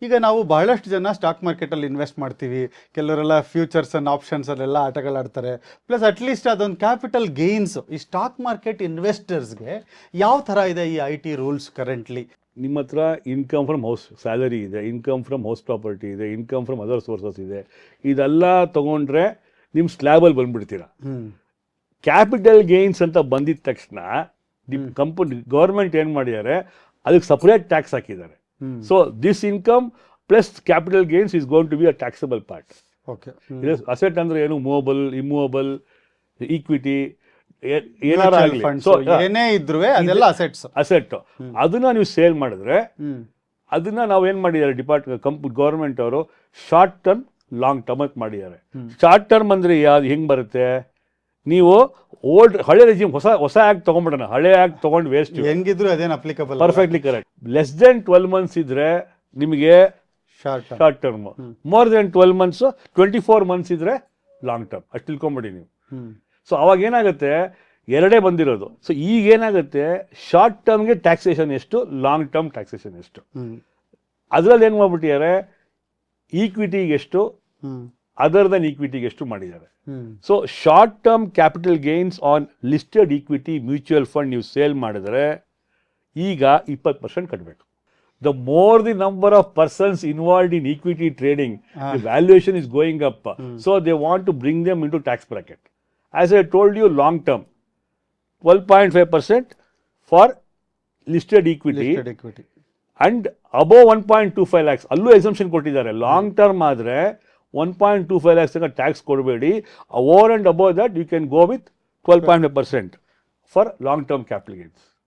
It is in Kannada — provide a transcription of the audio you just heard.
ಈಗ ನಾವು ಬಹಳಷ್ಟು ಜನ ಸ್ಟಾಕ್ ಮಾರ್ಕೆಟಲ್ಲಿ ಇನ್ವೆಸ್ಟ್ ಮಾಡ್ತೀವಿ, ಕೆಲವರೆಲ್ಲ ಫ್ಯೂಚರ್ಸ್ ಆ್ಯಂಡ್ ಆಪ್ಷನ್ಸಲ್ಲೆಲ್ಲ ಆಟಗಳಾಡ್ತಾರೆ. ಪ್ಲಸ್ ಅಟ್ಲೀಸ್ಟ್ ಅದೊಂದು ಕ್ಯಾಪಿಟಲ್ ಗೇನ್ಸ್ ಈ ಸ್ಟಾಕ್ ಮಾರ್ಕೆಟ್ ಇನ್ವೆಸ್ಟರ್ಸ್ಗೆ ಯಾವ ಥರ ಇದೆ ಈ IT ರೂಲ್ಸ್ ಕರೆಂಟ್ಲಿ? ನಿಮ್ಮ ಹತ್ರ ಇನ್ಕಮ್ ಫ್ರಮ್ ಹೌಸ್ ಸ್ಯಾಲರಿ ಇದೆ, ಇನ್ಕಮ್ ಫ್ರಮ್ ಹೌಸ್ ಪ್ರಾಪರ್ಟಿ ಇದೆ, ಇನ್ಕಮ್ ಫ್ರಮ್ ಅದರ್ ಸೋರ್ಸಸ್ ಇದೆ. ಇದೆಲ್ಲ ತೊಗೊಂಡ್ರೆ ನಿಮ್ಮ ಸ್ಲ್ಯಾಬಲ್ಲಿ ಬಂದುಬಿಡ್ತೀರ. ಕ್ಯಾಪಿಟಲ್ ಗೇನ್ಸ್ ಅಂತ ಬಂದಿದ ತಕ್ಷಣ ಗೌರ್ಮೆಂಟ್ ಏನು ಮಾಡಿದ್ದಾರೆ, ಅದಕ್ಕೆ ಸಪ್ರೇಟ್ ಟ್ಯಾಕ್ಸ್ ಹಾಕಿದ್ದಾರೆ. So this income plus capital gains is going to be a taxable part. Okay. Asset ಅಂದರೆ ಏನು, ಮೂವಬಲ್, ಇಮ್ಮೂವಬಲ್, ಈಕ್ವಿಟಿ ಏನಾರ ಆಗಲಿ, ಏನೇ ಇದ್ರೂ ಅದೆಲ್ಲ ಅಸೆಟ್. ಅದನ್ನ ನೀವು ಸೇಲ್ ಮಾಡಿದ್ರೆ ಅದನ್ನ ನಾವು ಏನು ಮಾಡಿದ್ದಾರೆ ಗೌರ್ಮೆಂಟ್ ಅವರು ಶಾರ್ಟ್ ಟರ್ಮ್ ಲಾಂಗ್ ಟರ್ಮ್ ಅಂತ ಮಾಡಿದ್ದಾರೆ. ಶಾರ್ಟ್ ಟರ್ಮ್ ಅಂದರೆ ಯಾವ್ದು ಹೆಂಗೆ ಬರುತ್ತೆ, ನೀವು ಹಳೆ ರೆಜಿಮ್ ಹೊಸ ಆ್ಯಕ್ಟ್ ತೊಗೊಂಡ್ಬಿಡೋಣ, ಹಳೆ ಆ್ಯಕ್ಟ್ ತೊಗೊಂಡು ವೇಸ್ಟ್, ಹೆಂಗಿದ್ರು ಅದೇನು applicable. Perfectly correct. Less than 12 months ಇದ್ರೆ ನಿಮಗೆ short term, more than 12 months 24 months ಇದ್ರೆ ಲಾಂಗ್ ಟರ್ಮ್. ಅಷ್ಟು ತಿಳ್ಕೊಂಬಿಡಿ ನೀವು. ಸೊ ಅವಾಗ ಏನಾಗುತ್ತೆ, ಎರಡೇ ಬಂದಿರೋದು. ಸೊ ಈಗ ಏನಾಗುತ್ತೆ, ಶಾರ್ಟ್ ಟರ್ಮ್ಗೆ ಟ್ಯಾಕ್ಸೇಷನ್ ಎಷ್ಟು, ಲಾಂಗ್ ಟರ್ಮ್ ಟ್ಯಾಕ್ಸೇಷನ್ ಎಷ್ಟು. ಅದರಲ್ಲಿ ಏನು ಮಾಡ್ಬಿಟ್ಟಿದ್ದಾರೆ, ಈಕ್ವಿಟಿಗೆ ಎಷ್ಟು, ಅದರ್ ದನ್ ಈಕ್ವಿಟಿಗೆ ಎಷ್ಟು ಮಾಡಿದ್ದಾರೆ. So short term capital gains on listed equity mutual fund ನೀವು ಸೇಲ್ ಮಾಡಿದ್ರೆ ಈಗ 20% ಕಟ್ಟಬೇಕು. The more the number of persons involved in equity trading, the valuation is going up. So they want to bring them into tax bracket. As I told you, long term 12.5% for listed equity and above 1.25 lakhs. ಅಲ್ಲೂ ಎಕ್ಸಂಪ್ಷನ್ ಕೊಟ್ಟಿದ್ದಾರೆ. ಲಾಂಗ್ ಟರ್ಮ್ ಆದರೆ 1.25 lakhs ತನಕ ಟ್ಯಾಕ್ಸ್ ಕೊಡಬೇಡಿ. Over and above that you can go with 12.5% for long term capital gains.